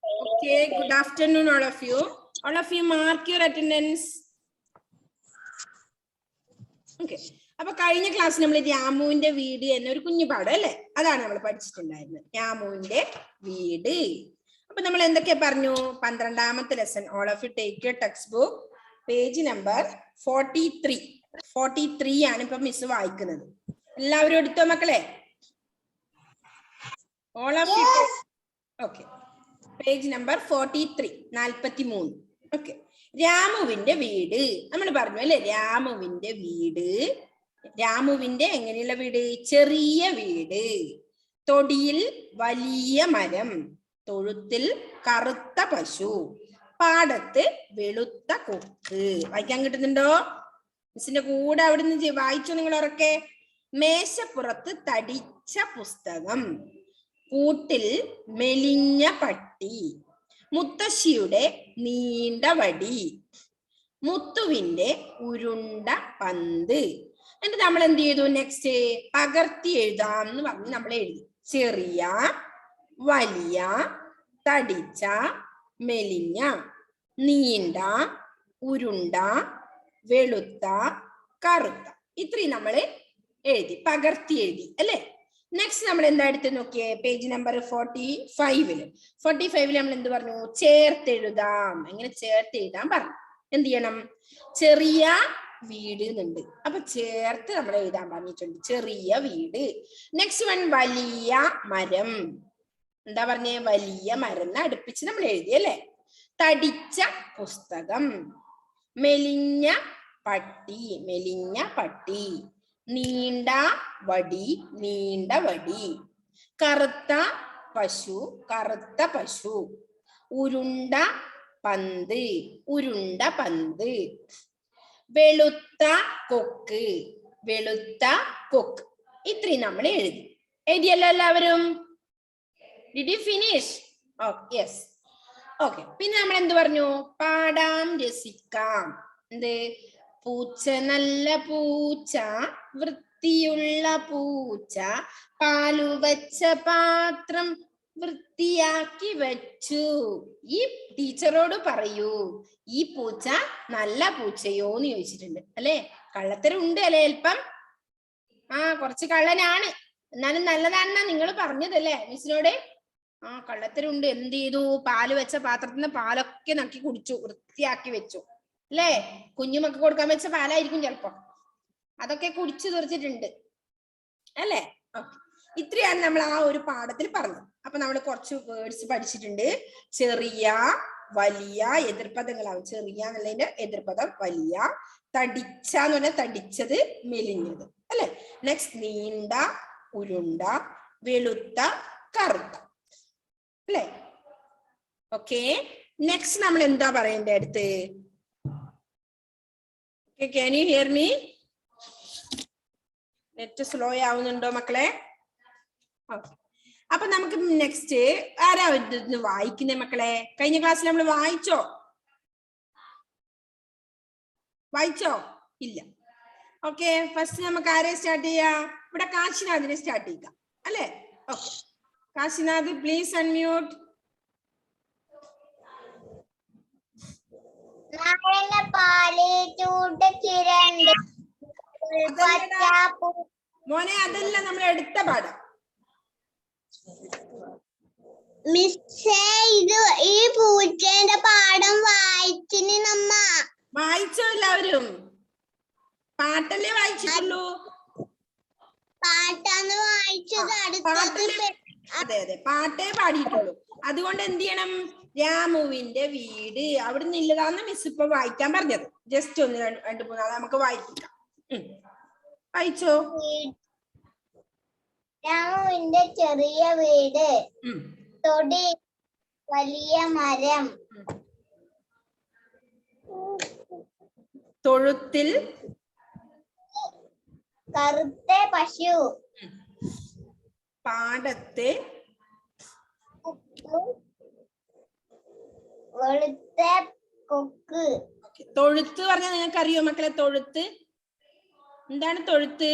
Okay, good afternoon, all of you. All of you mark your attendance. Okay. അപ്പൊ കഴിഞ്ഞ ക്ലാസ്സിൽ നമ്മൾ രാമുവിന്റെ വീട് എന്നൊരു കുഞ്ഞു പാഠം അല്ലെ, അതാണ് നമ്മൾ പഠിച്ചിട്ടുണ്ടായിരുന്നത്. രാമുവിന്റെ വീട്. അപ്പൊ നമ്മൾ എന്തൊക്കെയാ പറഞ്ഞു? 12ാമത്തെ lesson. All of you take your text book, page number 43 ആണ് ഇപ്പൊ മിസ് വായിക്കുന്നത്. എല്ലാവരും എടുത്തോ മക്കളെ? All of you. Okay, page number 43. Okay, രാമുവിന്റെ വീട് നമ്മൾ പറഞ്ഞു അല്ലെ. രാമുവിന്റെ വീട്, രാമുവിന്റെ എങ്ങനെയുള്ള വീട്? ചെറിയ വീട്. തൊടിയിൽ വലിയ മരം, തൊഴുത്തിൽ കറുത്ത പശു, പാടത്ത് വെളുത്ത കൊക്ക്. വായിക്കാൻ കിട്ടുന്നുണ്ടോ? മിസ്സിന്റെ കൂടെ അവിടുന്ന് വായിച്ചോ നിങ്ങൾ ഉറക്കെ. മേശപ്പുറത്ത് തടിച്ച പുസ്തകം, കൂട്ടിൽ മെലിഞ്ഞ പട്ടി, മുത്തശ്ശിയുടെ നീണ്ട വടി, മുത്തുവിന്റെ ഉരുണ്ട പന്ത്. എന്നിട്ട് നമ്മൾ എന്ത് ചെയ്തു? നെക്സ്റ്റ് പകർത്തി എഴുതാം എന്ന് പറഞ്ഞ് നമ്മൾ എഴുതി. ചെറിയ, വലിയ, തടിച്ച, മെലിഞ്ഞ, നീണ്ട, ഉരുണ്ട, വെളുത്ത, കറുത്ത. ഇത്രയും നമ്മൾ എഴുതി, പകർത്തി എഴുതി അല്ലെ. നെക്സ്റ്റ് നമ്മൾ എന്താ എടുത്ത് നോക്കിയേ? പേജ് നമ്പർ 45 നമ്മൾ എന്ത് പറഞ്ഞു? ചേർത്തെഴുതാം. എങ്ങനെ ചേർത്തെഴുതാൻ പറഞ്ഞു? എന്ത് ചെയ്യണം? ചെറിയ വീട് എന്നുണ്ട്, അപ്പൊ ചേർത്ത് നമ്മൾ എഴുതാൻ പറഞ്ഞിട്ടുണ്ട്. ചെറിയ വീട്. നെക്സ്റ്റ് വൺ വലിയ മരം. എന്താ പറഞ്ഞേ? വലിയ മരം അടുപ്പിച്ച് നമ്മൾ എഴുതി അല്ലെ. തടിച്ച പുസ്തകം, മെലിഞ്ഞ പട്ടി, മെലിഞ്ഞ പട്ടി, നീണ്ട വടി, നീണ്ട വടി, കറുത്ത പശു, കറുത്ത പശു, ഉരുണ്ട പന്ത്, ഉരുണ്ട പന്ത്, വെളുത്ത കൊക്ക്, വെളുത്ത കൊക്ക്. ഇത്രയും നമ്മൾ എഴുതി. എഴുതിയല്ലോ എല്ലാവരും? Did you finish? Yes. Okay, പിന്നെ നമ്മൾ എന്ത് പറഞ്ഞു? പാടാം, രസിക്കാം. എന്ത്? പൂച്ച നല്ല പൂച്ച, വൃത്തിയുള്ള പൂച്ച, പാലു വച്ച പാത്രം വൃത്തിയാക്കി വെച്ചു. ഈ ടീച്ചറോട് പറയൂ, ഈ പൂച്ച നല്ല പൂച്ചയോ എന്ന് ചോദിച്ചിട്ടുണ്ട് അല്ലെ. കള്ളത്തരം ഉണ്ട് അല്ലെ അല്പം? കുറച്ച് കള്ളനാണ്, എന്നാലും നല്ലതാണെന്നാ നിങ്ങൾ പറഞ്ഞതല്ലേ മിസ്സിനോട്? കള്ളത്തരം ഉണ്ട്. എന്ത് ചെയ്തു? പാല് വെച്ച പാത്രത്തിന് പാലൊക്കെ നക്കി കുടിച്ചു, വൃത്തിയാക്കി വെച്ചു അല്ലേ. കുഞ്ഞുമൊക്കെ കൊടുക്കാൻ വെച്ച പാലായിരിക്കും ചിലപ്പോ, അതൊക്കെ കുടിച്ചു തീർച്ചിട്ടുണ്ട് അല്ലേ. ഇത്രയാണ് നമ്മൾ ആ ഒരു പാഠത്തിൽ പറഞ്ഞത്. അപ്പൊ നമ്മൾ കുറച്ച് വേർഡ്സ് പഠിച്ചിട്ടുണ്ട്. ചെറിയ, വലിയ എതിർപദങ്ങളാവും. ചെറിയ എന്നുള്ളതിന്റെ എതിർപദം വലിയ. തടിച്ച എന്ന് പറഞ്ഞാൽ തടിച്ചത്, മെലിഞ്ഞത് അല്ലെ. നെക്സ്റ്റ് നീണ്ട, ഉരുണ്ട, വെളുത്ത, കറുത്ത അല്ലെ. ഓക്കെ, നെക്സ്റ്റ് നമ്മൾ എന്താ പറയണ്ടേ അടുത്ത്? Can you hear me? Net slow ആവുന്നുണ്ടോ മക്കളെ? അപ്പൊ നമുക്ക് നെക്സ്റ്റ് ആരാ ഇത് വായിക്കുന്നേ മക്കളെ? കഴിഞ്ഞ ക്ലാസ്സിൽ നമ്മൾ വായിച്ചോ? ഇല്ല. ഓക്കെ, ഫസ്റ്റ് നമുക്ക് ആരെ സ്റ്റാർട്ട് ചെയ്യാം? ഇവിടെ കാശിനാഥിനെ സ്റ്റാർട്ട് ചെയ്യാം അല്ലെ. Okay, Kashinath please unmute. മോനെ അതല്ല നമ്മൾ എടുത്ത പാഠം. മിസ്സേ, ഇത് ഈ പൂച്ചേന്റെ പാഠം വായിച്ചിന് നമ്മ. വായിച്ചോ എല്ലാവരും? പാട്ടല്ലേ വായിച്ചിട്ടുള്ളൂ? പാട്ടാണ് വായിച്ചത്. അതെ, പാട്ടേ പാടിയിട്ടുള്ളൂ. അതുകൊണ്ട് എന്ത് ചെയ്യണം? രാമുവിന്റെ വീട് അവിടുന്ന് ഇല്ലതാന്ന് മിസ് ഇപ്പൊ വായിക്കാൻ പറഞ്ഞത്. ജസ്റ്റ് ഒന്ന് 2-3 നാളെ നമുക്ക് വായിക്കാം. വായിച്ചോ? രാമുവിന്റെ ചെറിയ വീട്, തൊടി വലിയ മരം, തൊഴുത്തിൽ കറുത്ത പശു, പാടത്തെ വെളുത്ത കൊക്ക്. തൊഴുത്ത് പറഞ്ഞാൽ നിങ്ങൾക്ക് അറിയോ മക്കളെ? തൊഴുത്ത് എന്താണ്? തൊഴുത്ത്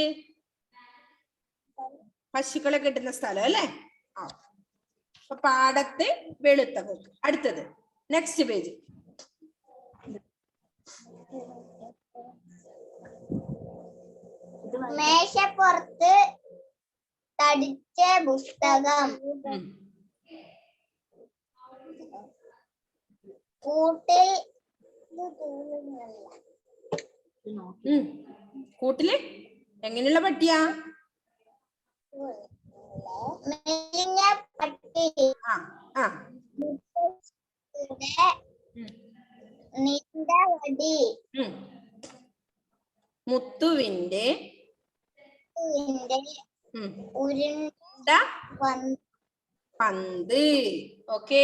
പശുക്കളെ കിട്ടുന്ന സ്ഥലം അല്ലേ. പാടത്ത് വെളുത്ത കൊക്ക്. അടുത്തത് നെക്സ്റ്റ് പേജ്. മേശപ്പുറത്ത് തടിച്ച പുസ്തകം. കൂട്ടില് എങ്ങനെയുള്ള പട്ടിയാ? മെലിഞ്ഞ പട്ടി. നീണ്ട വടി. മുത്തുവിന്റെ ഉരുണ്ട പന്ത്. ഓക്കെ,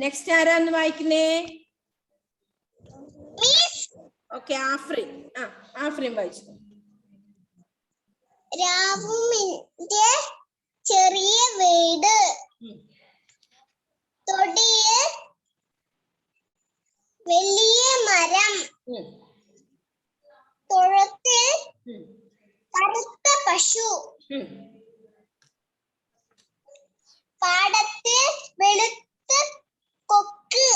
നെക്സ്റ്റ് ആരാ ഒന്ന് വായിക്കുന്നേ? ഓക്കെ, ആഫ്രിൻ. ആഫ്രിൻ വായിച്ചു. രാമുവിന്റെ ചെറിയ വീട്. തൊടിയിൽ വലിയ മരം. തൊഴുത്തിൽ കറുത്ത പശു. പാടത്ത് വെളുത്ത കൊക്ക്.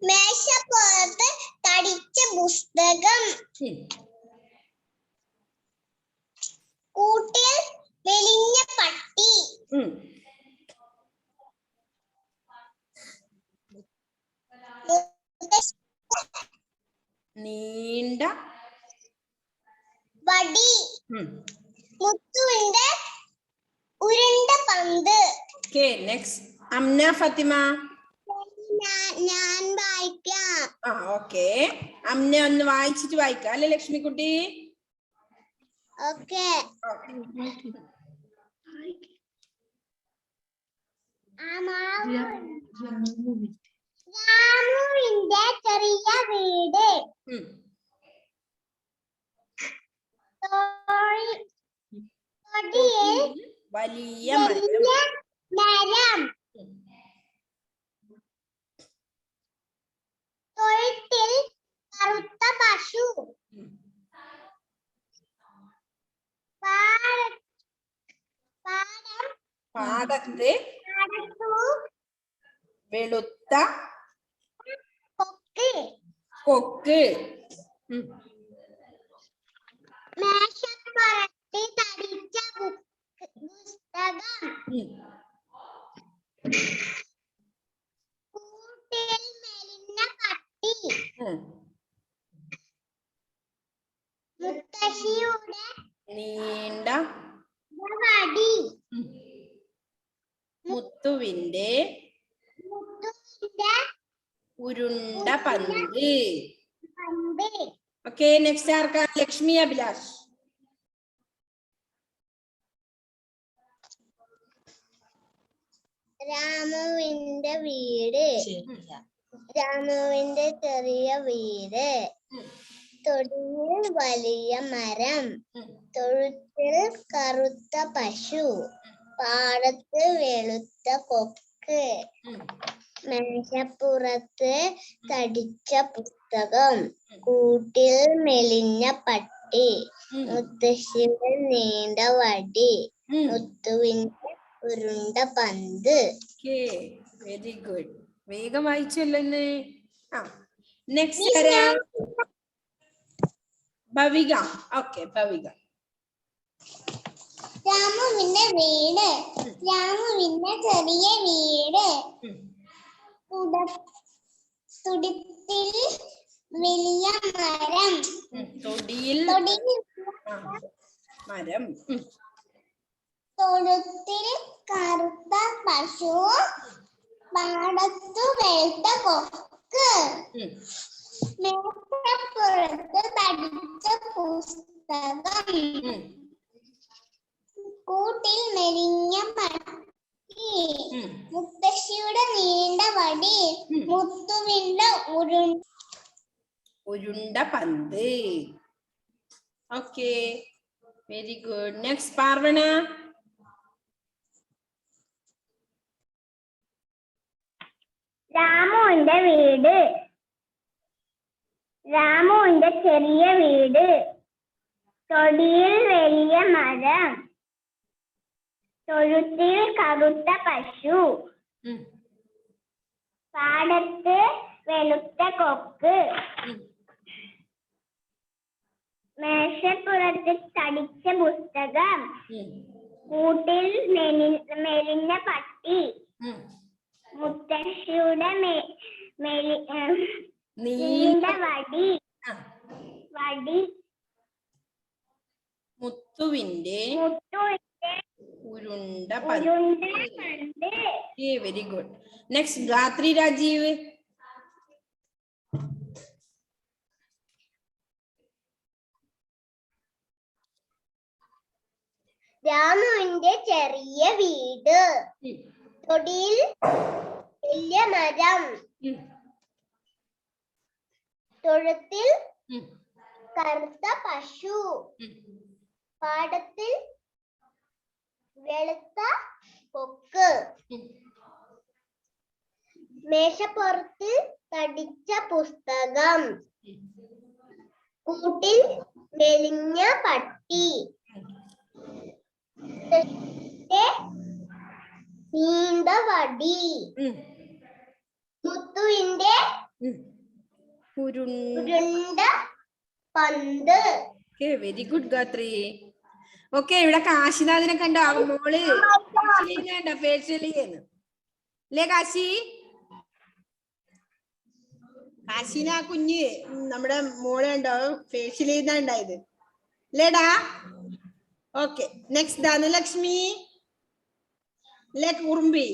മേശപ്പുറത്ത് തടിച്ച പുസ്തകം. കൂട്ടിൽ മെലിഞ്ഞ പട്ടി. നീണ്ട വടി. മുത്തുവിന്റെ ഉരുണ്ട പന്ത്. Okay, next Amna Fathima. ഞാൻ വായിക്കാം. ഓക്കെ, അംന ഒന്ന് വായിച്ചിട്ട് വായിക്കാം അല്ലെ ലക്ഷ്മിക്കുട്ടി? ഓക്കെ. രാമുവിന്റെ ചെറിയ വീട്. തൊടിയിൽ വലിയ മരം. തൊഴുത്തിൽ കറുത്ത പശു. പാടത്ത് വെളുത്ത കൊക്ക്. മേശപ്പുറത്ത് തടിച്ച പുസ്തകം. കൂട്ടിൽ മെലിഞ്ഞ പട്ടി. മുത്തശ്ശിയുടെ നീണ്ട വടി. മുത്തുവിന്റെ ഉരുണ്ട പന്ത്. ഓക്കെ, നെക്സ്റ്റ് ആർക്കാ? ലക്ഷ്മി അഭിലാഷ്. രാമുവിന്റെ വീട്. രാമുവിന്റെ ചെറിയ വീട്. തൊടിയിൽ വലിയ മരം. തൊഴുത്തിൽ കറുത്ത പശു. പാടത്ത് വെളുത്ത കൊക്ക്. മേശപ്പുറത്ത് തടിച്ച പുസ്തകം. കൂട്ടിൽ മെലിഞ്ഞ പട്ടി. മുത്തശ്ശിയുടെ നീണ്ട വടി. മുത്തുവിന്റെ ഉരുണ്ട പന്ത്. വെരി ഗുഡ്, വേഗം വായിച്ചല്ലോ. നെക്സ്റ്റ് ഭവിക. ഓക്കെ, ഭവിക. രാമുവിന്റെ വീട്. രാമുവിന്റെ ചെറിയ വീട്. തുടിത്തിൽ വലിയ മരം. തൊടിയിൽ മരം. തൊഴുത്തിൽ കറുത്ത പശു. പാടത്തു വെളുത്ത കൊക്ക്. മേശപ്പുറത്ത് തടിച്ച പുസ്തകം. കൂട്ടിൽ മെലിഞ്ഞ പട്ടി. മുത്തശ്ശിയുടെ നീണ്ട വടി. മുത്തുവിന്റെ ഉരുണ്ട പന്ത്. Okay, very good. Next Parvana. രാമുവിന്റെ വീട്. രാമുവിന്റെ ചെറിയ വീട്. തൊടിയിൽ വലിയ മരം. തൊഴുത്തിൽ കറുത്ത പശു. പാടത്ത് വെളുത്ത കൊക്ക്. മേശപ്പുറത്ത് തടിച്ച പുസ്തകം. കൂട്ടിൽ മെലിഞ്ഞ പട്ടി. മുത്തശ്ശിയുടെ നീണ്ട വടി. മുത്തുവിന്റെ ഉരുണ്ട പന്ത്. Very good. നെക്സ്റ്റ് ഗാത്രി രാജീവ്. രാമുവിന്റെ ചെറിയ വീട്. തൊടിയിൽ വലിയ മരം. തൊഴുത്തിൽ കറുത്ത പശു. പാടത്തിൽ വെളുത്ത കൊക്ക്. മേശപ്പുറത്ത് തടിച്ച പുസ്തകം. കൂട്ടിൽ മെലിഞ്ഞ പട്ടി. നീണ്ട വടി. മുത്തുവിന്റെ ഉരുണ്ട പന്ത്. Very good ഗാത്രി. ഓക്കെ, ഇവിടെ കാശിനാഥിനെ കണ്ടോ? മോള് ഫേഷ്യലിന്ന് അല്ലേ കാശി? കാശിന കുഞ്ഞ് നമ്മുടെ മോള് കണ്ടോ ഫേഷ്യൽ ചെയ്യുന്ന ഉണ്ടായത് അല്ലേടാ? Okay, next Dhanalakshmi. അല്ലേ കുറുമ്പി?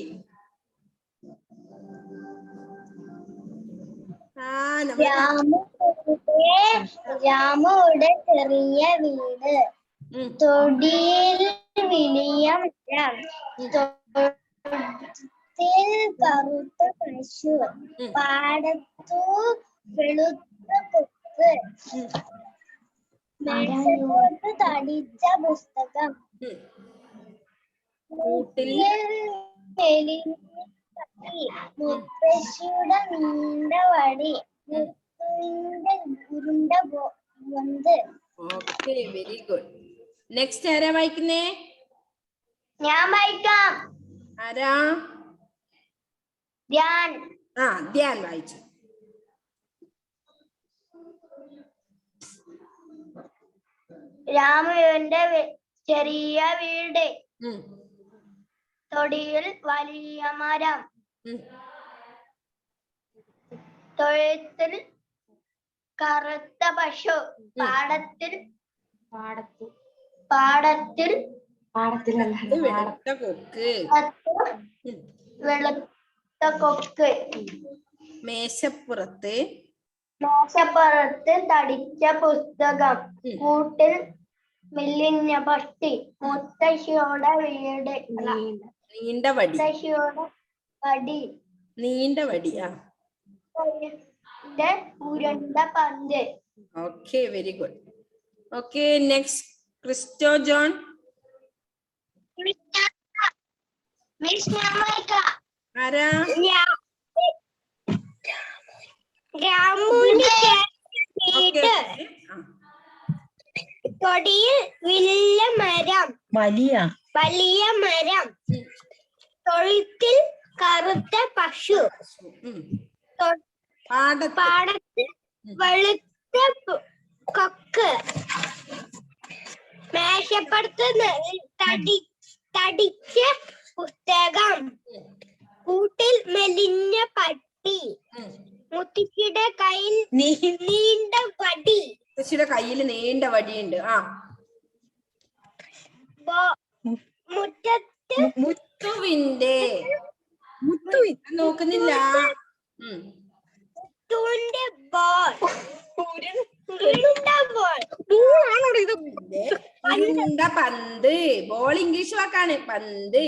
രാമുവിടെ ചെറിയ വീട്. തൊടിയിൽ വലിയ മരം. തൊഴുത്തിൽ കറുത്ത പശു. പാടത്തു വെളുത്ത കൊക്ക്. മേശപ്പുറത്ത് തടിച്ച പുസ്തകം. മുത്തശ്ശിയുടെ നീണ്ട വടി. മുത്തുവിന്റെ ഉരുണ്ട പന്ത്. Okay, very good. നെക്സ്റ്റ് ആരാ വായിക്കുന്നേ? ഞാൻ വായിക്കാം. ആരാ? ധ്യാൻ. ധ്യാൻ വായിച്ചു. രാമുവിന്റെ ചെറിയ വീട്. തൊടിയിൽ വലിയ മരം. തൊഴുത്തിൽ കറുത്ത പശു. പാടത്തിൽ വെളുത്ത കൊക്ക്. വെളുത്ത കൊക്ക്. മേശപ്പുറത്ത് തടിച്ച പുസ്തകം. കൂട്ടിൽ മെലിഞ്ഞ പട്ടി. മുത്തശ്ശിയുടെ വീട്. നീണ്ട വടി. മുത്തശ്ശിയുടെ വടി. നീണ്ട വടി. ഉരുണ്ട പന്ത്. Okay, very good. Okay, next Christo John. ആരാ? തൊടിയിൽ വലിയ മരം. വലിയ മരം. തൊഴുത്തിൽ കറുത്ത പശു. പാടത്തിൽ വെളുത്ത കൊക്ക്. മേശപ്പുറത്ത് തടിച്ച പുസ്തകം. കൂട്ടിൽ മെലിഞ്ഞ പട്ടി. മുത്തശ്ശിയുടെ കയ്യിൽ നീണ്ട വടി. മുത്തശ്ശിയുടെ കയ്യിൽ നീണ്ട വടിയുണ്ട്. മുറ്റത്ത് മുത്തുവിന്റെ നോക്കുന്നില്ല. ഉരുണ്ട പന്ത്. ബോൾ ഇംഗ്ലീഷ് വാക്കാണ്, പന്ത്.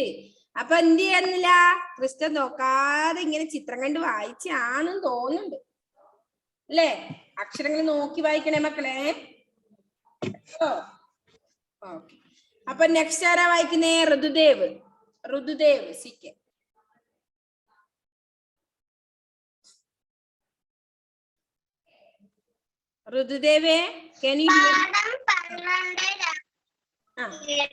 അപ്പൊ എന്ത് ചെയ്യുന്നില്ല? ക്രിസ്റ്റ നോക്കാതെ ഇങ്ങനെ ചിത്രം കണ്ട് വായിച്ചാണെന്ന് തോന്നുന്നുണ്ട് അല്ലേ? അക്ഷരങ്ങൾ നോക്കി വായിക്കണേ മക്കളെ. ഓക്കെ, അപ്പൊ നെക്സ്റ്റ് ആരാ വായിക്കുന്നേ? Ritudev. CK. ഋതുദേവേ, can you hear?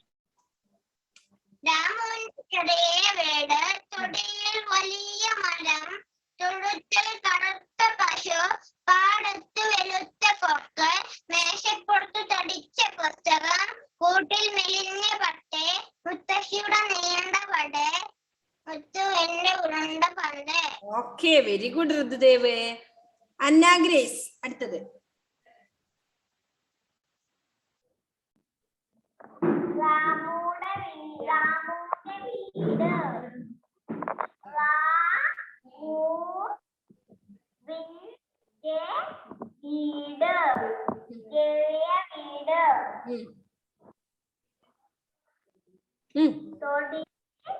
രാമുവിന്റെ ചെറിയ വീട്, തൊടിയിൽ വലിയ മരം, തൊഴുത്തിൽ കറുത്ത പശു, പാടത്ത് വെളുത്ത കൊക്ക്, മേശപ്പുറത്ത് തടിച്ച പുസ്തകം, കൂട്ടിൽ മെലിഞ്ഞ പട്ടി, മുത്തശ്ശിയുടെ നീണ്ട വട്, മുത്തുവിന്റെ ഉരുണ്ട പന്ത്. Okay, very good Rithudev. Anna Grace അടുത്തത്. രാമുവിന്റെ വീട്, ചെറിയ വീട്,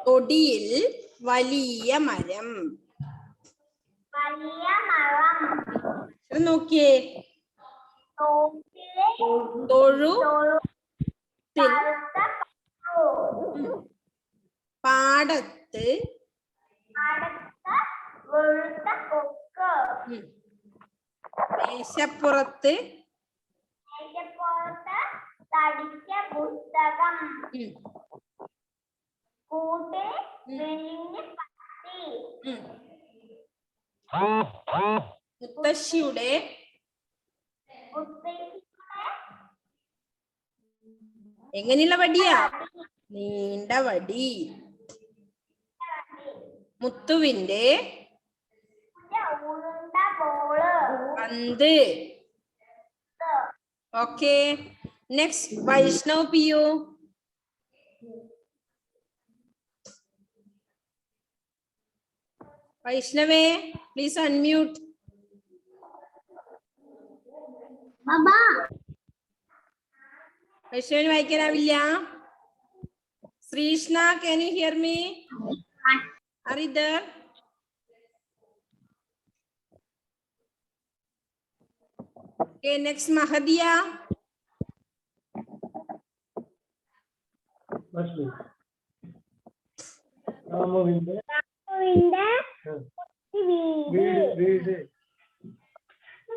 തൊടിയിൽ വലിയ മരം. നോക്കിയേ, തൊഴുത്തിൽ പാടത്ത് മേശപ്പുറത്ത് തടിച്ച പുസ്തകം, കൂട്ടിൽ മെലിഞ്ഞ പട്ടി, മുത്തശ്ശിയുടെ എങ്ങനെയുള്ള വടിയാ? നീണ്ട വടി. മുത്തുവിന്റെ പന്ത്. Okay, next Vaishnav PU. വൈഷ്ണവേ, പ്ലീസ് അൺമ്യൂട്ട്. വൈഷ്ണവിന് വായിക്കാനാവില്ല. Shrishna, can you hear me? Are you there? Okay, next Mahadia. രാമുവിന്റെ വീട്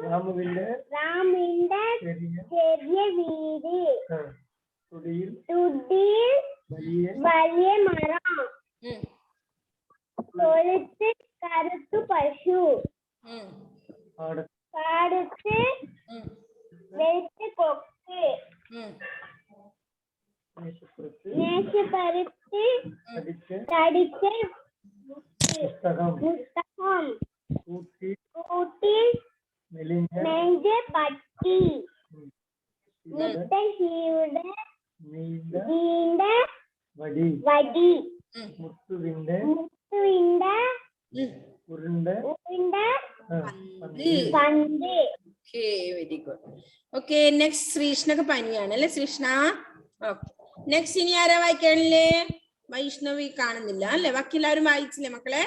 രാമുവിന്റെ ചെറിയ വീട്, തൊടിയിൽ വലിയ മരം, തൊഴുത്ത് കറുത്തു പശു, പാടത്ത് വെളുത്ത കൊക്ക്, മേശപ്പുറത്ത് തടിച്ച പുസ്തകം, കൂട്ടിൽ മെലിഞ്ഞ പട്ടി, മുത്തശ്ശിയുടെ നീണ്ട വടി, മുത്തുവിന്റെ ഉരുണ്ട പന്ത്. Very good. ഓക്കെ, നെക്സ്റ്റ് ശ്രീഷ്ണക്ക് പനിയാണ് അല്ലെ ശ്രീഷ്ണ? ഓക്കെ, നെക്സ്റ്റ് ഇനി ആരാ വായിക്കാനില്ലേ? വൈഷ്ണവി കാണുന്നില്ല അല്ലെ? ബാക്കി എല്ലാവരും വായിച്ചില്ലേ മക്കളെ?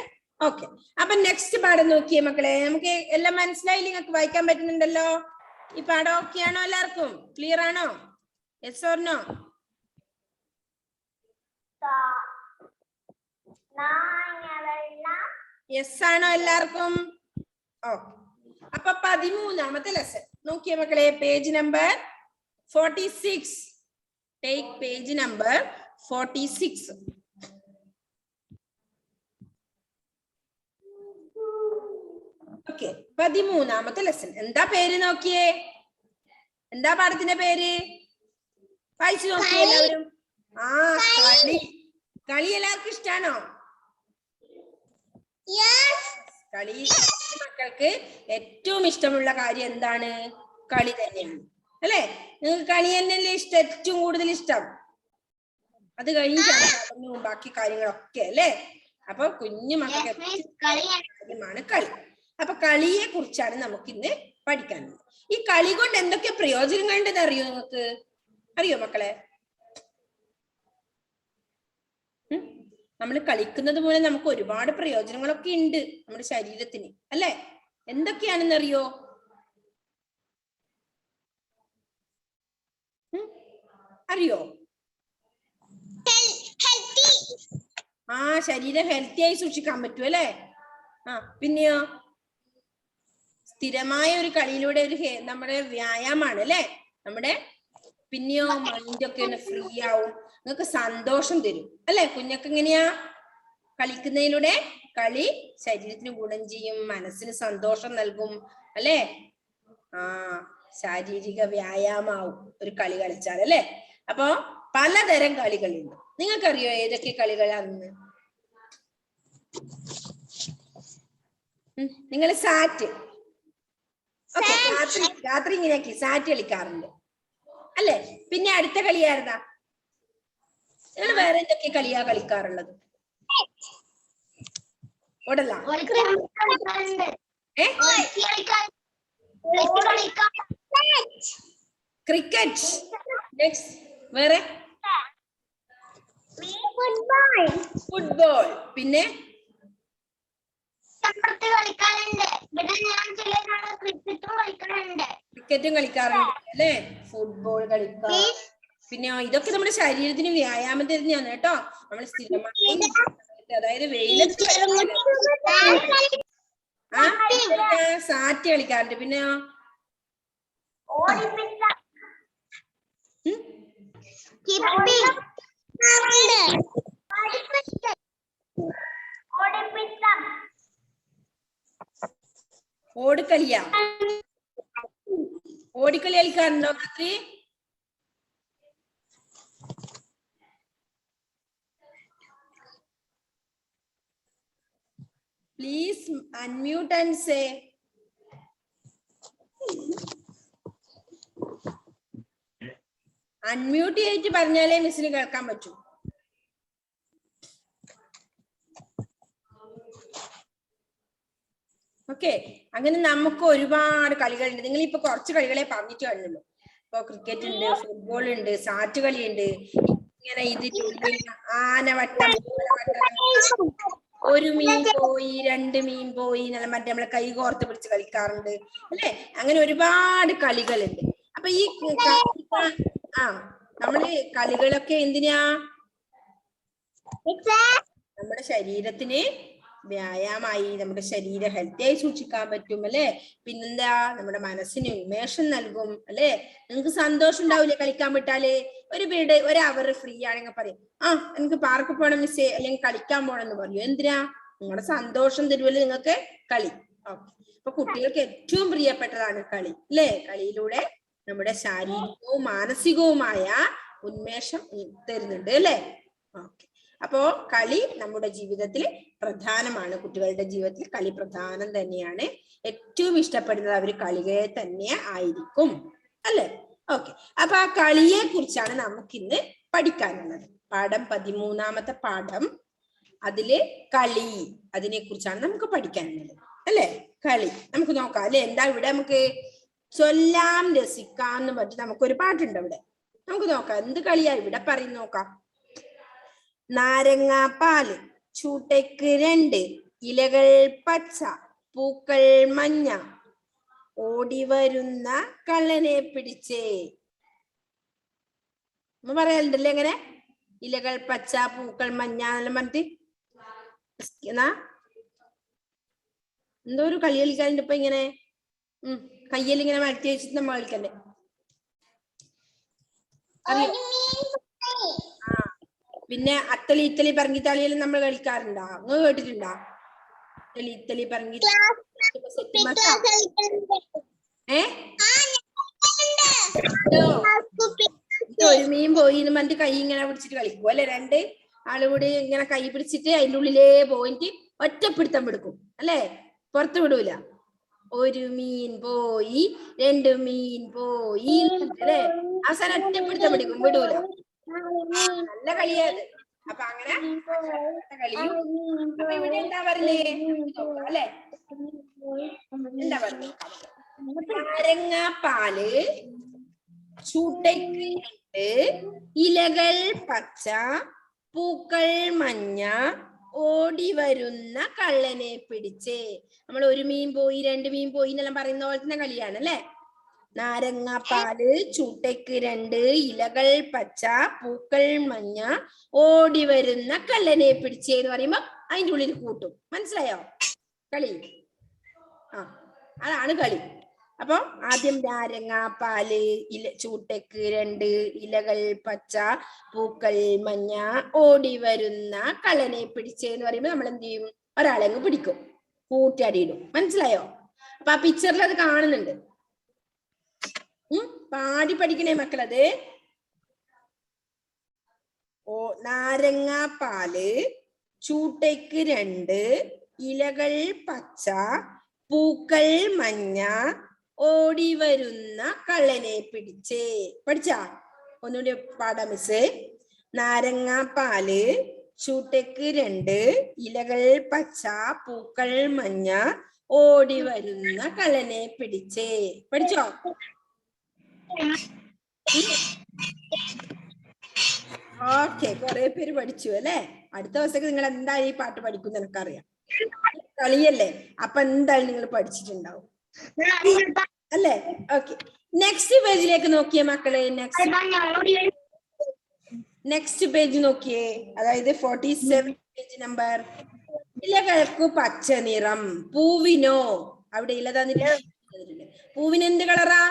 ഓക്കെ, അപ്പൊ നെക്സ്റ്റ് പാഠം നോക്കിയേ മക്കളെ. നമുക്ക് എല്ലാം മനസ്സിലായില്ലേ? നിങ്ങൾക്ക് വായിക്കാൻ പറ്റുന്നുണ്ടല്ലോ? ഈ പാഠം ഓക്കെ ആണോ? എല്ലാവർക്കും ക്ലിയർ ആണോ? Yes or no? യെസ് ആണോ എല്ലാവർക്കും? ഓക്കെ, അപ്പൊ 13ാമത്തെ ലെസൺ നോക്കിയേ മക്കളെ. Page number 46. Take page number 46. Okay, 13ാമത്തെ ലെസൺ. എന്താ പേര് നോക്കിയേ? എന്താ പാഠത്തിന്റെ പേര്? വായിച്ചു നോക്കിയേ എല്ലാവരും. കളി. കളി എല്ലാവർക്കും ഇഷ്ടാണോ? കളി മക്കൾക്ക് ഏറ്റവും ഇഷ്ടമുള്ള കാര്യം എന്താണ്? കളി തന്നെയാണ് അല്ലെ? നിങ്ങൾക്ക് കളി തന്നെയല്ലേ ഇഷ്ടം? ഏറ്റവും കൂടുതൽ ഇഷ്ടം. അത് കഴിഞ്ഞിട്ടാണ് ബാക്കി കാര്യങ്ങളൊക്കെ അല്ലെ? അപ്പൊ കുഞ്ഞു മക്കൾക്ക് കാര്യമാണ് കളി. അപ്പൊ കളിയെ കുറിച്ചാണ് നമുക്ക് ഇന്ന് പഠിക്കാനുള്ളത്. ഈ കളി കൊണ്ട് എന്തൊക്കെ പ്രയോജനങ്ങളുണ്ടെന്ന് അറിയോ നിങ്ങൾക്ക്? അറിയോ മക്കളെ? നമ്മൾ കളിക്കുന്നത് മൂലം നമുക്ക് ഒരുപാട് പ്രയോജനങ്ങളൊക്കെ ഉണ്ട് നമ്മുടെ ശരീരത്തിന് അല്ലെ? എന്തൊക്കെയാണെന്ന് അറിയോ? അറിയോ? ശരീരം ഹെൽത്തി ആയി സൂക്ഷിക്കാൻ പറ്റും അല്ലെ? പിന്നെയോ സ്ഥിരമായ ഒരു കളിയിലൂടെ നമ്മുടെ വ്യായാമമാണ് അല്ലെ? നമ്മുടെ പിന്നെയോ മൈൻഡൊക്കെ ഒന്ന് ഫ്രീ ആവും, നിങ്ങൾക്ക് സന്തോഷം തരും അല്ലെ? കുഞ്ഞൊക്കെ എങ്ങനെയാ കളിക്കുന്നതിലൂടെ? കളി ശരീരത്തിന് ഗുണം ചെയ്യും, മനസ്സിന് സന്തോഷം നൽകും അല്ലെ? ശാരീരിക വ്യായാമാവും ഒരു കളി കളിച്ചാൽ അല്ലെ? അപ്പൊ പലതരം കളികളുണ്ട്. നിങ്ങൾക്കറിയോ ഏതൊക്കെ കളികളാണെന്ന്? നിങ്ങൾ സാറ്റ് രാത്രി ഇങ്ങനെയാക്കി സാറ്റ് കളിക്കാറുണ്ട് അല്ലെ? പിന്നെ അടുത്ത കളിയായിരുന്നാ? നിങ്ങൾ വേറെ എന്തൊക്കെ കളിയാ കളിക്കാറുള്ളത്? ഓടല്ല ക്രിക്കറ്റ്. നെക്സ്റ്റ് വേറെ ഫുട്ബോൾ. പിന്നെ ക്രിക്കറ്റും കളിക്കാറുണ്ട് അല്ലെ? ഫുട്ബോൾ കളിക്കാം. പിന്നെ ഇതൊക്കെ നമ്മുടെ ശരീരത്തിന് വ്യായാമം തരുന്നതാണ് കേട്ടോ. നമ്മൾ സ്ഥിരമായി അതായത് വെയിലത്ത് സാറ്റ് കളിക്കാറുണ്ട്. പിന്നെ ഓടിക്കളിയാ? ഓടിക്കളി കളിക്കാറുണ്ടോ രാത്രി? Please unmute and say. Unmute ചെയ്തിട്ട് പറഞ്ഞാലേ മിസ്സിന് കേൾക്കാൻ പറ്റൂ. ഓക്കെ, അങ്ങനെ നമുക്ക് ഒരുപാട് കളികളുണ്ട്. നിങ്ങൾ ഇപ്പൊ കുറച്ച് കളികളെ പറഞ്ഞിട്ട് കഴിഞ്ഞുള്ളൂ. ഇപ്പൊ ക്രിക്കറ്റ് ഉണ്ട്, ഫുട്ബോൾ ഉണ്ട്, സാറ്റ് കളിയുണ്ട്, ഇങ്ങനെ ഇതിനുള്ളിൽ ആനവട്ടം, ഒരു മീൻ പോയി, രണ്ട് മീൻ പോയി എന്നെല്ലാം മറ്റേ നമ്മളെ കൈ കോർത്ത് പിടിച്ച് കളിക്കാറുണ്ട് അല്ലെ? അങ്ങനെ ഒരുപാട് കളികളുണ്ട്. അപ്പൊ ഈ നമ്മള് കളികളൊക്കെ എന്തിനാ? നമ്മുടെ ശരീരത്തിന് വ്യായാമായി, നമ്മുടെ ശരീരം ഹെൽത്തി ആയി സൂക്ഷിക്കാൻ പറ്റും അല്ലെ? പിന്നെന്താ, നമ്മുടെ മനസ്സിന് ഉന്മേഷം നൽകും അല്ലെ? നിങ്ങൾക്ക് സന്തോഷം ഉണ്ടാവില്ലേ കളിക്കാൻ വിട്ടാല്? ഒരു പീരീഡ് ഒരു അവർ ഫ്രീ ആണെങ്കിൽ പറയും, എനിക്ക് പാർക്ക് പോകണം മിസ്സേ, അല്ലെങ്കിൽ കളിക്കാൻ പോകണം എന്ന് പറയൂ. എന്തിനാ? നിങ്ങളുടെ സന്തോഷം തരുമല്ലോ നിങ്ങൾക്ക് കളി. അപ്പൊ കുട്ടികൾക്ക് ഏറ്റവും പ്രിയപ്പെട്ടതാണ് കളി അല്ലെ? കളിയിലൂടെ നമ്മുടെ ശാരീരികവും മാനസികവുമായ ഉന്മേഷം തരുന്നുണ്ട് അല്ലെ? ഓക്കെ, അപ്പോ കളി നമ്മുടെ ജീവിതത്തിൽ പ്രധാനമാണ്. കുട്ടികളുടെ ജീവിതത്തിൽ കളി പ്രധാനം തന്നെയാണ്. ഏറ്റവും ഇഷ്ടപ്പെടുന്നത് അവർ കളിയെ തന്നെ ആയിരിക്കും അല്ലെ? ഓക്കെ, അപ്പൊ ആ കളിയെ കുറിച്ചാണ് നമുക്കിന്ന് പഠിക്കാനുള്ളത്. പാഠം 13 പാഠം, അതില് കളി, അതിനെ കുറിച്ചാണ് നമുക്ക് പഠിക്കാനുള്ളത് അല്ലെ? കളി നമുക്ക് നോക്കാം അല്ലെ? എന്താ ഇവിടെ നമുക്ക് ചൊല്ലാം രസിക്കാം എന്ന് പറഞ്ഞിട്ട് നമുക്കൊരു പാട്ടുണ്ട് അവിടെ. നമുക്ക് നോക്കാം എന്ത് കളിയാ ഇവിടെ പറയും നോക്കാം. നാരങ്ങാപ്പാല്, ചൂട്ടയ്ക്ക് 2, ഇലകൾ പച്ച, പൂക്കൾ മഞ്ഞ, ഓടി വരുന്ന കള്ളനെ പിടിച്ചേ. നമ്മ പറയാറുണ്ടല്ലേ എങ്ങനെ? ഇലകൾ പച്ച, പൂക്കൾ മഞ്ഞ എന്നെല്ലാം പറഞ്ഞിട്ട് എന്തോ ഒരു കളി കളിക്കാറുണ്ട് ഇപ്പൊ ഇങ്ങനെ. കയ്യിൽ ഇങ്ങനെ മരത്തി വെച്ചിട്ട് നമ്മ കളിക്കണ്ടേ? പിന്നെ അത്തലി ഇത്തലി പറങ്കിത്താളിയെല്ലാം നമ്മൾ കളിക്കാറുണ്ടോ? നിങ്ങൾ കേട്ടിട്ടുണ്ടോ? അത്തലി ഇത്തലി പറങ്കി ഒരു മീൻ പോയി എന്ന് പറഞ്ഞിട്ട് കൈ ഇങ്ങനെ പിടിച്ചിട്ട് കളിക്കും അല്ലെ? 2 ആള് കൂടി ഇങ്ങനെ കൈ പിടിച്ചിട്ട് അതിൻ്റെ ഉള്ളിലേ പോയിട്ട് ഒറ്റപ്പിടുത്തം പിടിക്കും അല്ലെ? പുറത്തു വിടൂല. ഒരു മീൻ പോയി, 2 മീൻ പോയി അല്ലെ? അവസാനം ഒറ്റപ്പിടുത്തം പിടിക്കും, വിടൂല. നല്ല കളിയത്. അപ്പൊ അങ്ങനെ കളിയും. അപ്പൊ ഇവിടെ എന്താ പറഞ്ഞേ അല്ലെ? എന്താ പറഞ്ഞേ? നാരങ്ങാപ്പാല്, ചൂട്ടയ്ക്ക് 2, ഇലകൾ പച്ച, പൂക്കൾ മഞ്ഞ, ഓടി വരുന്ന കള്ളനെ പിടിച്ചേ. നമ്മൾ ഒരു മീൻ പോയി, 2 മീൻ പോയി എന്നെല്ലാം പറയുന്ന പോലത്തെ കളിയാണ് അല്ലെ? നാരങ്ങാപ്പാല്, ചൂട്ടയ്ക്ക് 2, ഇലകൾ പച്ച, പൂക്കൾ മഞ്ഞ, ഓടി വരുന്ന കള്ളനെ പിടിച്ചേ എന്ന് പറയുമ്പോ അതിൻ്റെ ഉള്ളിൽ കൂട്ടും. മനസ്സിലായോ കളി? അതാണ് കളി. അപ്പൊ ആദ്യം നാരങ്ങ, പാല്, ചൂട്ടക്ക് 2 ഇലകൾ പച്ച, പൂക്കൾ മഞ്ഞ, ഓടി വരുന്ന കള്ളനെ പിടിച്ചെന്ന് പറയുമ്പോ നമ്മൾ എന്ത് ചെയ്യും? ഒരാളെ അങ്ങ് പിടിക്കും, കൂട്ടിയടിയിടും. മനസ്സിലായോ? അപ്പൊ ആ പിക്ചറിൽ അത് കാണുന്നുണ്ട്. പാടി പഠിക്കണേ മക്കളത്. നാരങ്ങ പാല്, ചൂട്ടയ്ക്ക് 2 ഇലകൾ പച്ച, പൂക്കൾ മഞ്ഞ, ഓടി വരുന്ന കള്ളനെ പിടിച്ചേ. പഠിച്ചാ? ഒന്നുകൂടി പാടാം മിസ്. നാരങ്ങ പാല്, ചൂട്ടയ്ക്ക് 2 ഇലകൾ പച്ച, പൂക്കൾ മഞ്ഞ, ഓടി വരുന്ന കള്ളനെ പിടിച്ചേ. പഠിച്ചോ? ഓക്കെ, കുറെ പേര് പഠിച്ചു അല്ലെ? അടുത്ത ദിവസത്തേക്ക് നിങ്ങൾ എന്തായാലും ഈ പാട്ട് പഠിക്കും എനിക്കറിയാം. കളിയല്ലേ, അപ്പൊ എന്തായാലും നിങ്ങൾ പഠിച്ചിട്ടുണ്ടാവും അല്ലേ? ഓക്കെ, നെക്സ്റ്റ് പേജിലേക്ക് നോക്കിയേ മക്കളെ. നെക്സ്റ്റ് പേജ് നോക്കിയേ, അതായത് 47 പേജ് നമ്പർ. ഇലകൾക്ക് പച്ച നിറം, പൂവിനോ? അവിടെ ഇല തന്നിട്ടുണ്ട്. പൂവിന് എന്ത് കളറാ?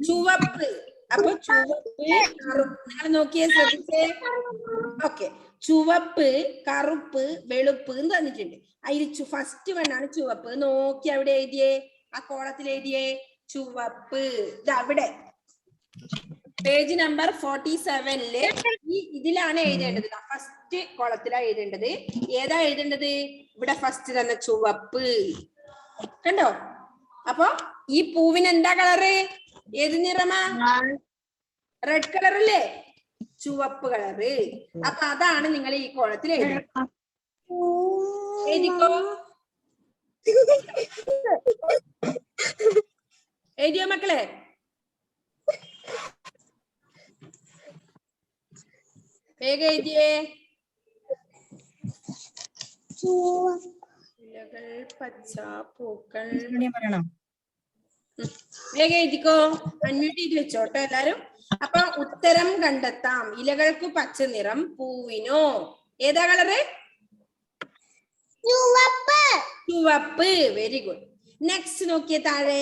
ചുവപ്പ്. അപ്പൊ ചുവപ്പ് നിങ്ങൾ നോക്കിയേ, ശ്രദ്ധിച്ചേ. ഓക്കെ, ചുവപ്പ്, കറുപ്പ്, വെളുപ്പ് എന്ന് തന്നിട്ടുണ്ട്. അതിൽ ഫസ്റ്റ് വണ്ണാണ് ചുവപ്പ്. നോക്കി അവിടെ എഴുതിയേ, ആ കോളത്തിൽ എഴുതിയേ ചുവപ്പ്. ഇതവിടെ പേജ് നമ്പർ 47 ഇതിലാണ് എഴുതേണ്ടത്. ഫസ്റ്റ് കോളത്തിലാണ് എഴുതേണ്ടത്. ഏതാ എഴുതേണ്ടത്? ഇവിടെ ഫസ്റ്റ് തന്നെ ചുവപ്പ്. കണ്ടോ? അപ്പൊ ഈ പൂവിന് എന്താ കളറ്? ഏത് നിറമാ? റെഡ് കളർ അല്ലേ? ചുവപ്പ് കളറ്. അപ്പൊ അതാണ് നിങ്ങൾ ഈ കോളത്തിൽ എഴുതുന്നത്. എഴുതിക്കോ. എഴുതിയോ മക്കളെ? വേഗം എഴുതിയേ. ഇലകൾ പച്ച, പൂക്കൾ. വേഗം എഴുതിക്കോ. അൺമ്യൂട്ട് ചെയ്ത് വെച്ചോട്ടോ എല്ലാരും. അപ്പൊ ഉത്തരം കണ്ടെത്താം. ഇലകൾക്ക് പച്ച നിറം, പൂവിനോ? ഏതാ കളറ്? ചുവപ്പ്. Very good. നെക്സ്റ്റ് നോക്കിയ താഴെ.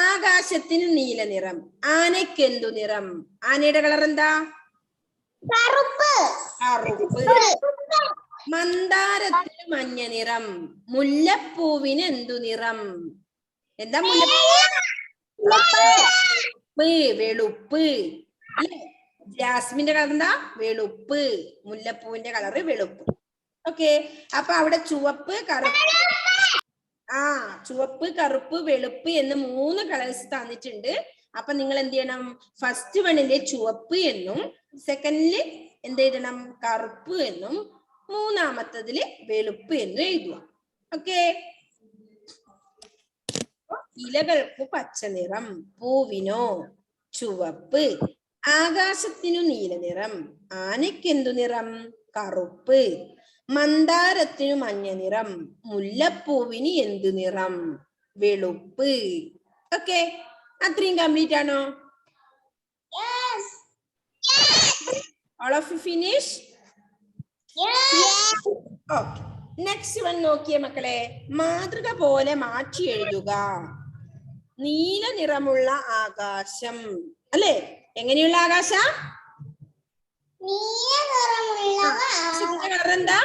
ആകാശത്തിന് നീല നിറം, ആനയ്ക്ക് എന്തു നിറം? ആനയുടെ കളർ എന്താ? കറുപ്പ്. മന്ദാരത്തിന് മഞ്ഞ നിറം, മുല്ലപ്പൂവിന് എന്തു നിറം? എന്താ? വെളുപ്പ്. ജാസ്മിന്റെ കളർ എന്താ? വെളുപ്പ്. മുല്ലപ്പൂവിന്റെ കളറ് വെളുപ്പ്. ഓക്കെ, അപ്പൊ അവിടെ ചുവപ്പ്, കറുപ്പ്. ചുവപ്പ്, കറുപ്പ്, വെളുപ്പ് എന്ന് 3 കളേഴ്സ് തന്നിട്ടുണ്ട്. അപ്പൊ നിങ്ങൾ എന്ത് ചെയ്യണം? ഫസ്റ്റ് വണ്ണിലെ ചുവപ്പ് എന്നും, സെക്കൻഡില് എന്ത് എഴുതണം? കറുപ്പ് എന്നും, മൂന്നാമത്തതില് വെളുപ്പ് എന്നും എഴുതുക. ഓക്കെ. ഇലകൾക്ക് പച്ച നിറം, പൂവിനോ ചുവപ്പ്. ആകാശത്തിനു നീല നിറം, ആനയ്ക്ക് എന്തു നിറം? കറുപ്പ്. മന്ദാരത്തിനു മഞ്ഞ നിറം, മുല്ലപ്പൂവിന് എന്തു നിറം? വെളുപ്പ്. ഓക്കെ, അത്രയും കംപ്ലീറ്റ് ആണോ? All of you finish? Okay. Next one നോക്കിയേ മക്കളെ. മാതൃക പോലെ മാറ്റി എഴുതുക. നീല നിറമുള്ള ആകാശം അല്ലേ? എങ്ങനെയുള്ള ആകാശം? കളർ എന്താ?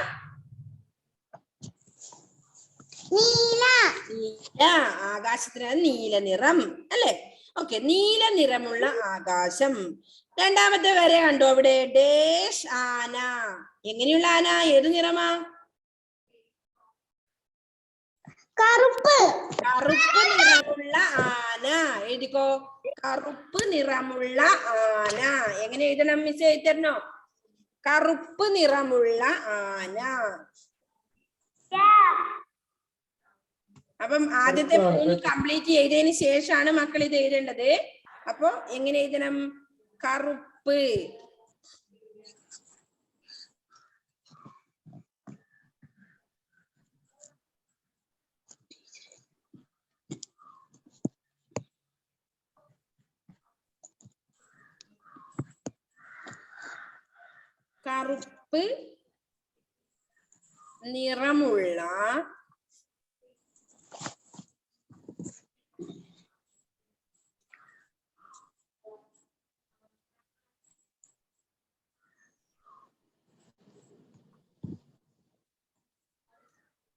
ആകാശത്തിന് നീല നിറം അല്ലേ? ഓക്കെ, നീല നിറമുള്ള ആകാശം. രണ്ടാമത്തെ വരെ കണ്ടോ അവിടെ? ഡേഷ് ആന. എങ്ങനെയുള്ള ആന? ഏത് നിറമാ? കറുപ്പ് നിറമുള്ള ആന. എഴുതിക്കോ. കറുപ്പ് നിറമുള്ള ആന. എങ്ങനെ എഴുതണം? മിസ് എഴുതി തരണോ? കറുപ്പ് നിറമുള്ള ആന. അപ്പം ആദ്യത്തെ 3 കംപ്ലീറ്റ് ചെയ്തതിന് ശേഷമാണ് മക്കൾ ഇത് എഴുതേണ്ടത്. അപ്പൊ എങ്ങനെ എഴുതണം? കറുപ്പ്. കറുപ്പ് നിറമുള്ള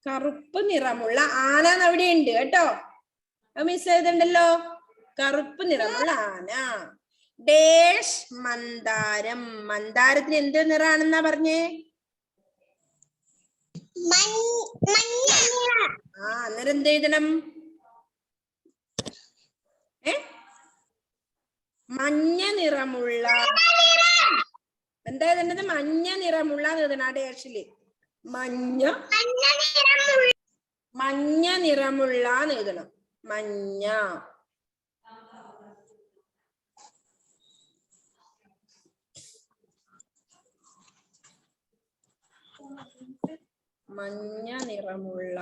കറുപ്പ് നിറമുള്ള ആന അവിടെ ഉണ്ട് കേട്ടോ. മിസ് എഴുതണ്ടല്ലോ. കറുപ്പ് നിറമുള്ള ആന. ഡേഷ് മന്ദാരം. മന്ദാരത്തിന് എന്ത് നിറാണെന്നാ പറഞ്ഞേ? അന്നേരം എന്ത് എഴുതണം? മഞ്ഞ നിറമുള്ള. എന്താ എഴുതേണ്ടത്? മഞ്ഞ നിറമുള്ള എഴുതണം. ആ ഡേഷില് മഞ്ഞ നിറമുള്ള എഴുതണം. മഞ്ഞ. മഞ്ഞ നിറമുള്ള.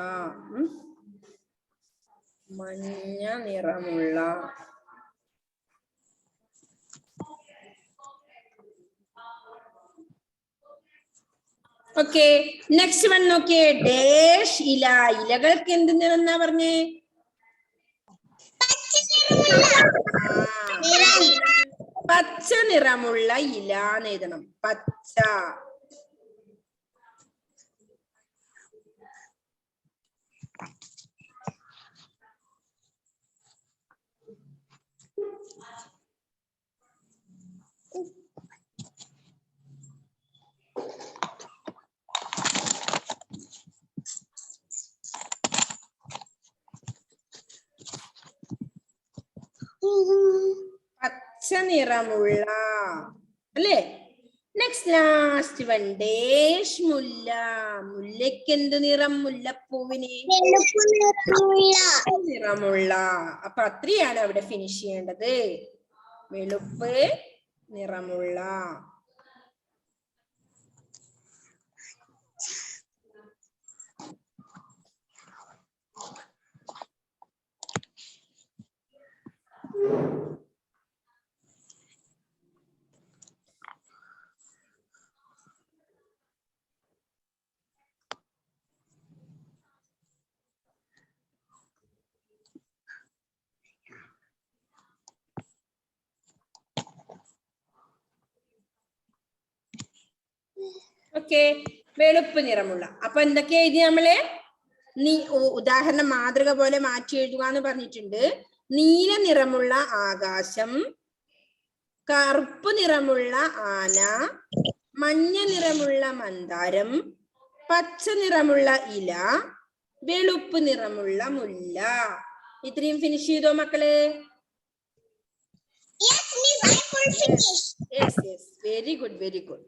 മഞ്ഞ നിറമുള്ള. ഓക്കെ, നെക്സ്റ്റ് വൺ നോക്കിയേ. ഡേഷ് ഇല. ഇലകൾക്ക് എന്ത് നിറം എന്നാ പറഞ്ഞേ? പച്ച നിറമുള്ള ഇല എന്ന് എഴുതണം. പച്ച. പച്ച നിറമുള്ള അല്ലേ? Next last one. ഡേഷ് മുല്ല. മുല്ലയ്ക്ക് എന്ത് നിറം? മുല്ലപ്പൂവിന് നിറമുള്ള. അപ്പൊ അത്രയാണ് അവിടെ ഫിനിഷ് ചെയ്യേണ്ടത്. വെളുപ്പ് നിറമുള്ള. ഓക്കെ, വെളുപ്പ് നിറമുള്ള. അപ്പൊ എന്തൊക്കെയാ എഴുതി നമ്മള്? ഉദാഹരണം മാതൃക പോലെ മാറ്റി എഴുതുക എന്ന് പറഞ്ഞിട്ടുണ്ട്. നീല നിറമുള്ള ആകാശം, കറുപ്പ് നിറമുള്ള ആന, മഞ്ഞ നിറമുള്ള മന്ദാരം, പച്ച നിറമുള്ള ഇല, വെളുപ്പ് നിറമുള്ള മുല്ല. ഇത്രയും ഫിനിഷ് ചെയ്തോ മക്കള്? Very good, very good.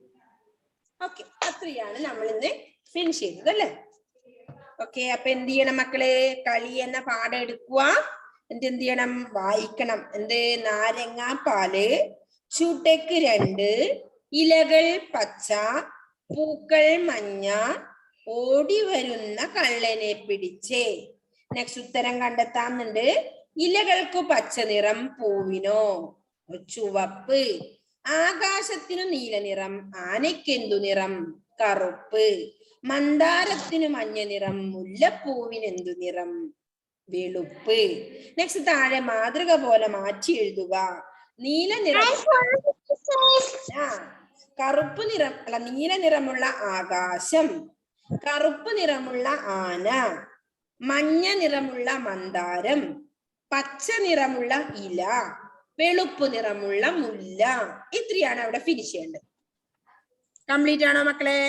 Okay, അത്രയാണ് നമ്മൾ ഇന്ന് ഫിനിഷ് ചെയ്തത് അല്ലേ? ഓക്കെ, അപ്പൊ എന്ത് ചെയ്യണം മക്കള്? കളി എന്ന പാഠം എടുക്കുക. എന്ത് ചെയ്യണം? വായിക്കണം. എന്ത്? നാരങ്ങാപ്പാല്, ചുട്ടക്ക് 2, ഇലകൾ പച്ച, പൂക്കൾ മഞ്ഞ, ഓടി വരുന്ന കള്ളനെ പിടിച്ചേ. നെക്സ്റ്റ് ഉത്തരം കണ്ടെത്താന്നുണ്ട്. ഇലകൾക്ക് പച്ച നിറം, പൂവിനോ ചുവപ്പ്. ആകാശത്തിനു നീല നിറം, ആനയ്ക്കെന്തു നിറം? കറുപ്പ്. മന്ദാരത്തിനു മഞ്ഞ നിറം, മുല്ലപ്പൂവിന് എന്തു നിറം? വെളുപ്പ്. നെക്സ്റ്റ് താഴെ മാതൃക പോലെ മാറ്റി എഴുതുക. നീല നിറം, കറുപ്പ് നിറം അല്ല, നീല നിറമുള്ള ആകാശം, കറുപ്പ് നിറമുള്ള ആന, മഞ്ഞ നിറമുള്ള മന്ദാരം, പച്ച നിറമുള്ള ഇല, വെളുപ്പ് നിറമുള്ള മുല്ല. ഇത്രയാണ് അവിടെ ഫിനിഷ് ചെയ്യേണ്ടത്. കംപ്ലീറ്റ് ആണോ മക്കളെ?